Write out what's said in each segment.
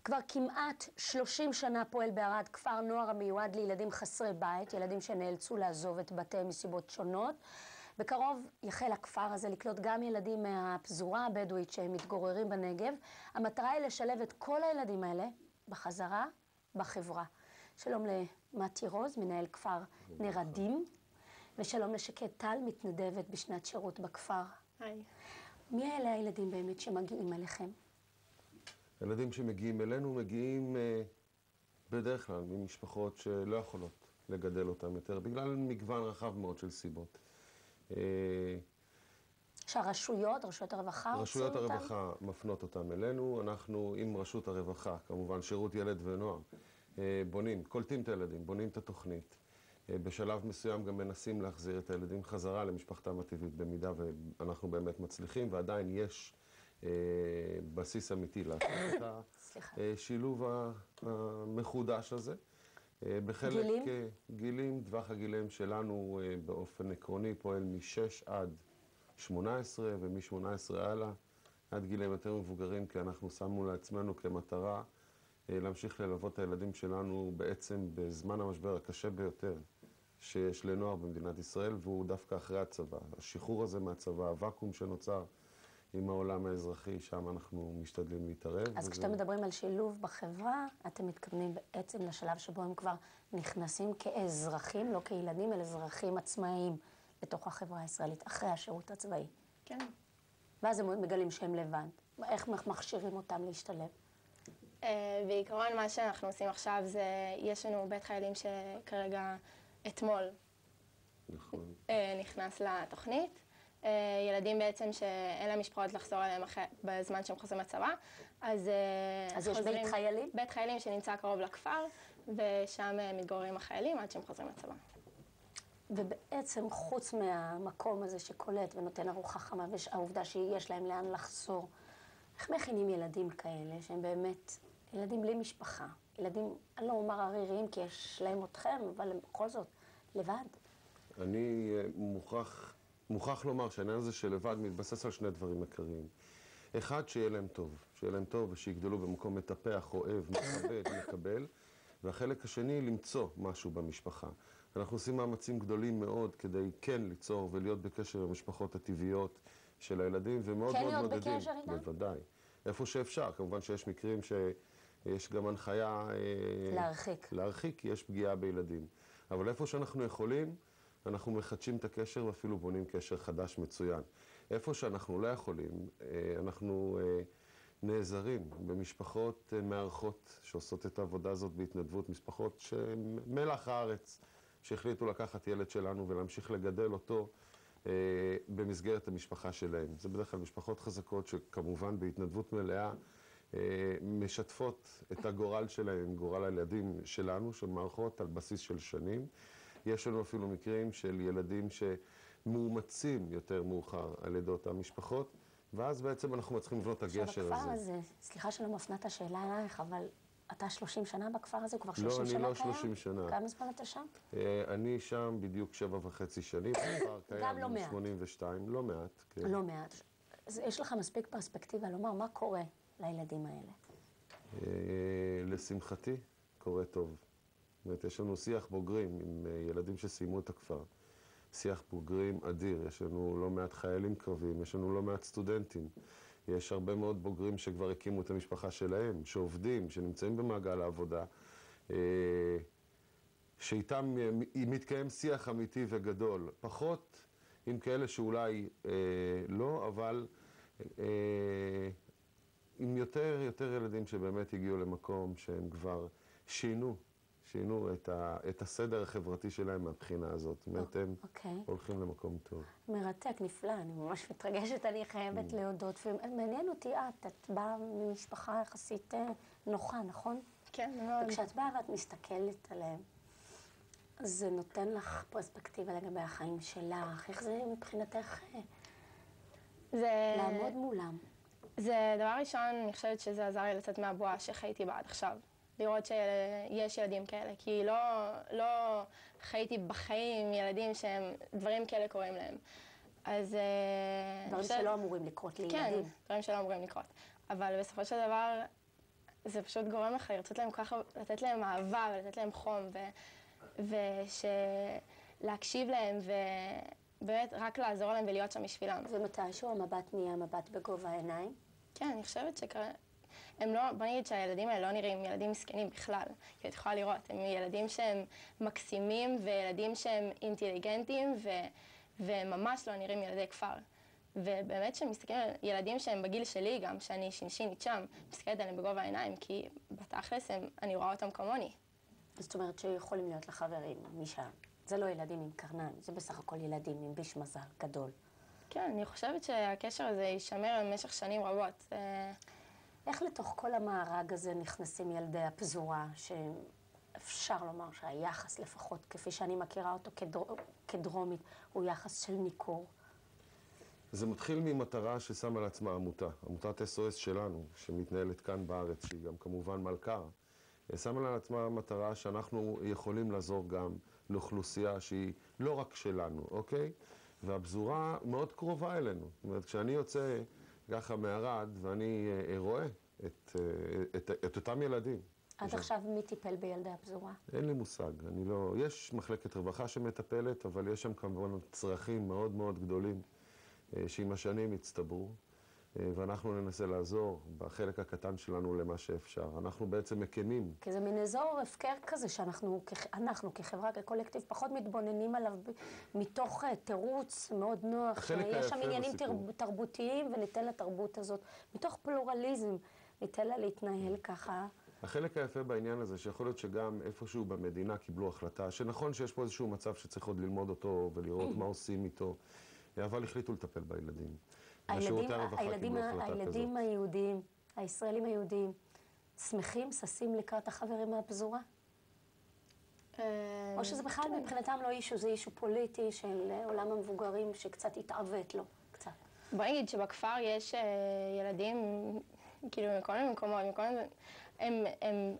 כבר כמעט 30 שנה פועל בערד כפר נוער המיועד לילדים חסרי בית, ילדים שנאלצו לעזוב את בתיהם מסיבות שונות. בקרוב יחל הכפר הזה לקלוט גם ילדים מהפזורה הבדואית שהם מתגוררים בנגב. המטרה היא לשלב את כל הילדים האלה בחזרה בחברה. שלום למתי רוז, מנהל כפר נרדים, ושלום לשקד טל, מתנדבת בשנת שירות בכפר. היי. מי אלה הילדים באמת שמגיעים אליכם? הילדים שמגיעים אלינו מגיעים בדרך כלל ממשפחות שלא יכולות לגדל אותם יותר, בגלל מגוון רחב מאוד של סיבות. שהרשויות, רשויות הרווחה עושים אותם? רשויות הרווחה מפנות אותם אלינו. אנחנו עם רשות הרווחה, כמובן שירות ילד ונוער, קולטים את הילדים, בונים את התוכנית. בשלב מסוים גם מנסים להחזיר את הילדים חזרה למשפחתם הטבעית, במידה ואנחנו באמת מצליחים, ועדיין יש בסיס אמיתי לעשות את השילוב המחודש הזה. גילים? גילים, טווח הגילים שלנו באופן עקרוני פועל מ-6 עד 18 ומ-18 הלאה עד גילים יותר מבוגרים, כי אנחנו שמנו לעצמנו כמטרה להמשיך ללוות את הילדים שלנו בעצם בזמן המשבר הקשה ביותר שיש לנוער במדינת ישראל, והוא דווקא אחרי הצבא. השחרור הזה מהצבא, הוואקום שנוצר עם העולם האזרחי, שם אנחנו משתדלים להתערב. אז כשאתם מדברים על שילוב בחברה, אתם מתכוונים בעצם לשלב שבו הם כבר נכנסים כאזרחים, לא כילדים, אלא אזרחים עצמאיים לתוך החברה הישראלית, אחרי השירות הצבאי. כן. ואז הם מגלים שהם לבד. איך מכשירים אותם להשתלב? בעיקרון מה שאנחנו עושים עכשיו זה, יש לנו בית חיילים שכרגע אתמול נכנס לתוכנית. ילדים בעצם שאין להם משפחות לחזור אליהם בזמן שהם חוזרים לצבא. אז יש בית חיילים? בית חיילים שנמצא קרוב לכפר, ושם מתגוררים החיילים עד שהם חוזרים לצבא. ובעצם חוץ מהמקום הזה שקולט ונותן ארוחה חמה, והעובדה שיש להם לאן לחזור, איך מכינים ילדים כאלה שהם באמת ילדים בלי משפחה? ילדים, אני לא אומר עריריים כי יש להם אתכם, אבל בכל זאת, לבד. אני מוכרח לומר שהעניין הזה של לבד מתבסס על שני דברים עיקריים. אחד, שיהיה להם טוב ושיגדלו במקום מטפח, אוהב, מכבד, מקבל. והחלק השני, למצוא משהו במשפחה. אנחנו עושים מאמצים גדולים מאוד כדי כן ליצור ולהיות בקשר עם המשפחות הטבעיות של הילדים, ומאוד מאוד מודדים. כן להיות בקשר איתם? בוודאי. איפה שאפשר. כמובן שיש מקרים שיש גם הנחיה להרחיק, כי יש פגיעה בילדים. אבל איפה שאנחנו יכולים, אנחנו מחדשים את הקשר ואפילו בונים קשר חדש מצוין. איפה שאנחנו לא יכולים, אנחנו נעזרים במשפחות מארחות שעושות את העבודה הזאת בהתנדבות, משפחות שמלח הארץ, שהחליטו לקחת ילד שלנו ולהמשיך לגדל אותו במסגרת המשפחה שלהם. זה בדרך כלל משפחות חזקות שכמובן בהתנדבות מלאה משתפות את הגורל שלהם, גורל הילדים שלנו, שמארחות על בסיס של שנים. יש לנו אפילו מקרים של ילדים שמאומצים יותר מאוחר על ידי אותם משפחות, ואז בעצם אנחנו מצליחים לבנות את הגשר הזה. בכפר הזה, סליחה שלא מפנה את השאלה אלייך, אבל אתה 30 שנה בכפר הזה, הוא כבר 30 שנה קיים? לא, אני לא 30 שנה. כמה זמן אתה שם? אני שם בדיוק 7.5 שנים. גם לא מעט. 82, לא מעט. לא מעט. אז יש לך מספיק פרספקטיבה לומר מה קורה לילדים האלה? לשמחתי, קורה טוב. זאת אומרת, יש לנו שיח בוגרים עם ילדים שסיימו את הכפר. שיח בוגרים אדיר, יש לנו לא מעט חיילים קרביים, יש לנו לא מעט סטודנטים. יש הרבה מאוד בוגרים שכבר הקימו את המשפחה שלהם, שעובדים, שנמצאים במעגל העבודה, שאיתם מתקיים שיח אמיתי וגדול. פחות עם כאלה שאולי לא, אבל עם יותר ילדים שבאמת הגיעו למקום שהם כבר שינו את הסדר החברתי שלהם מהבחינה הזאת. זאת אומרת, הם הולכים למקום טוב. מרתק, נפלא, אני ממש מתרגשת, אני חייבת להודות. ומעניין אותי, את באה ממשפחה יחסית נוחה, נכון? כן, מאוד. וכשאת באה ואת מסתכלת עליהם, זה נותן לך פרספקטיבה לגבי החיים שלך. איך זה מבחינתך לעמוד מולם? זה דבר ראשון, אני חושבת שזה עזר לי לצאת מהבועה שחייתי בה עד עכשיו. לראות שיש ילדים כאלה, כי לא חייתי בחיים ילדים שהם, דברים כאלה קורים להם. אז דברים שלא אמורים לקרות לילדים. כן, דברים שלא אמורים לקרות. אבל בסופו של דבר, זה פשוט גורם לך לרצות להם ככה, לתת להם אהבה ולתת להם חום, להקשיב להם, ובאמת רק לעזור להם ולהיות שם בשבילם. ומתישהו המבט נהיה מבט בגובה העיניים? כן, אני חושבת הם לא, בוא נגיד שהילדים האלה לא נראים ילדים מסכנים בכלל, כי את יכולה לראות, הם ילדים שהם מקסימים וילדים שהם אינטליגנטים וממש לא נראים ילדי כפר. ובאמת שמסתכלים על ילדים שהם בגיל שלי גם, שאני שינשינית שם, מסתכלת עליהם בגובה העיניים, כי בתכלס אני רואה אותם כמוני. זאת אומרת שיכולים להיות לחברים משם. זה לא ילדים עם קרניים, זה בסך הכל ילדים עם ביש מזל גדול. כן, אני חושבת שהקשר הזה יישמר במשך שנים רבות. איך לתוך כל המארג הזה נכנסים ילדי הפזורה, שאפשר לומר שהיחס, לפחות כפי שאני מכירה אותו כדרומית, הוא יחס של ניכור? זה מתחיל ממטרה ששמה לעצמה עמותה, עמותת SOS שלנו, שמתנהלת כאן בארץ, שהיא גם כמובן מלכ"ר. שמה לעצמה מטרה שאנחנו יכולים לעזור גם לאוכלוסייה שהיא לא רק שלנו, אוקיי? והפזורה מאוד קרובה אלינו. זאת אומרת, כשאני יוצא ככה מערד ואני רואה את אותם ילדים. עד עכשיו מי טיפל בילדי הפזורה? אין לי מושג, אני לא... יש מחלקת רווחה שמטפלת, אבל יש שם כמובן צרכים מאוד מאוד גדולים שעם השנים הצטברו, ואנחנו ננסה לעזור בחלק הקטן שלנו למה שאפשר. אנחנו בעצם מקימים. כי זה מין אזור הפקר כזה שאנחנו כחברה, כקולקטיב, פחות מתבוננים עליו מתוך תירוץ מאוד נוח. יש שם עניינים תרבותיים וניתן לתרבות הזאת, מתוך פלורליזם, ניתן לה להתנהל ככה. החלק היפה בעניין הזה, שיכול להיות שגם איפשהו במדינה קיבלו החלטה, שנכון שיש פה איזשהו מצב שצריך עוד ללמוד אותו ולראות מה עושים איתו, אבל החליטו לטפל בילדים. הילדים היהודים, הישראלים היהודים, שמחים, ששים לקראת החברים מהפזורה? או שזה בכלל מבחינתם לא אישו, זה אישו פוליטי של עולם המבוגרים שקצת התעוות לו, קצת. בוא נגיד שבכפר יש ילדים, כאילו מכל מיני מקומות, הם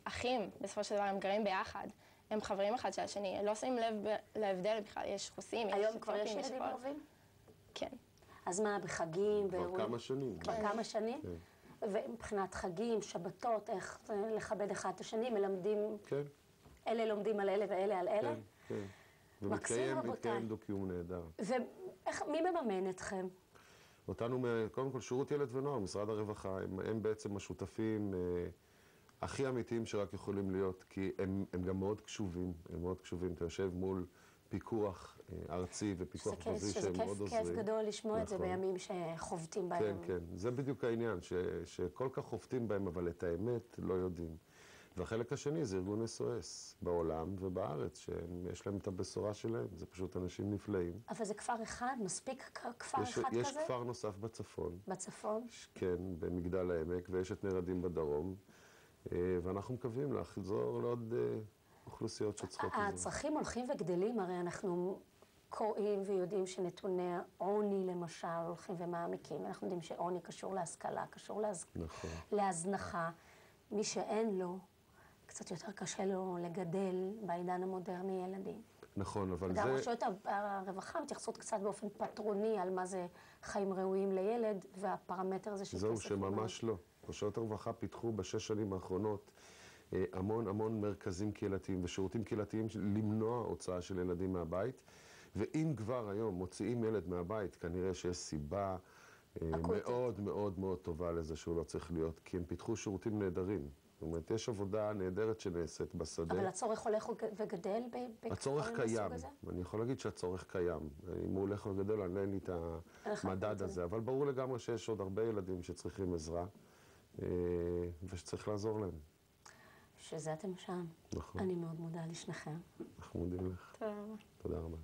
אחים, בסופו של דבר הם גרים ביחד. הם חברים אחד של השני, לא שמים לב להבדל בכלל, יש רוסים, יש היום כבר יש ילדים ערבים? כן. אז מה, בחגים, כבר כמה שנים. כבר כמה שנים? ומבחינת חגים, שבתות, איך לכבד אחד את השני, מלמדים... כן. אלה לומדים על אלה ואלה על אלה? כן, כן. ומתקיים דו-קיום נהדר. ומי מממן אתכם? אותנו, קודם כל, שירות ילד ונוער, משרד הרווחה, הם בעצם השותפים הכי אמיתיים שרק יכולים להיות, כי הם גם מאוד קשובים, הם מאוד קשובים. אתה יושב מול פיקוח ארצי ופיקוח חוזי שהם מאוד עוזרים. שזה כיף גדול לשמוע את זה בימים שחובטים בהם. כן, כן, זה בדיוק העניין, שכל כך חובטים בהם, אבל את האמת לא יודעים. והחלק השני זה ארגון SOS בעולם ובארץ, שיש להם את הבשורה שלהם, זה פשוט אנשים נפלאים. אבל זה כפר אחד? מספיק כפר אחד כזה? יש כפר נוסף בצפון. בצפון? כן, במגדל העמק, ויש את נרדים בדרום, ואנחנו מקווים לחזור לעוד אוכלוסיות שצריכות את זה. הצרכים הולכים וגדלים, הרי אנחנו קוראים ויודעים שנתוני עוני למשל הולכים ומעמיקים. אנחנו יודעים שעוני קשור להשכלה, קשור להזנחה. מי שאין לו, קצת יותר קשה לו לגדל בעידן המודרני ילדים. נכון, אבל זה... גם רשויות הרווחה מתייחסות קצת באופן פטרוני על מה זה חיים ראויים לילד, והפרמטר הזה של כסף. זהו, שממש לא. רשויות הרווחה פיתחו בשש שנים האחרונות המון מרכזים קהילתיים ושירותים קהילתיים למנוע הוצאה של ילדים מהבית, ואם כבר היום מוציאים ילד מהבית, כנראה שיש סיבה מאוד מאוד מאוד טובה לזה שהוא לא צריך להיות, כי הם פיתחו שירותים נהדרים. זאת אומרת, יש עבודה נהדרת שנעשית בשדה. אבל הצורך הולך וגדל הצורך קיים. אני יכול להגיד שהצורך קיים. אם הוא הולך וגדל, אני אין לי את המדד הזה. אבל ברור לגמרי שיש עוד הרבה ילדים שצריכים עזרה, ושצריך לעזור להם. שזה אתם שם. נכון. אני מאוד מודה לשניכם. אנחנו מודים לך. תודה רבה. תודה רבה.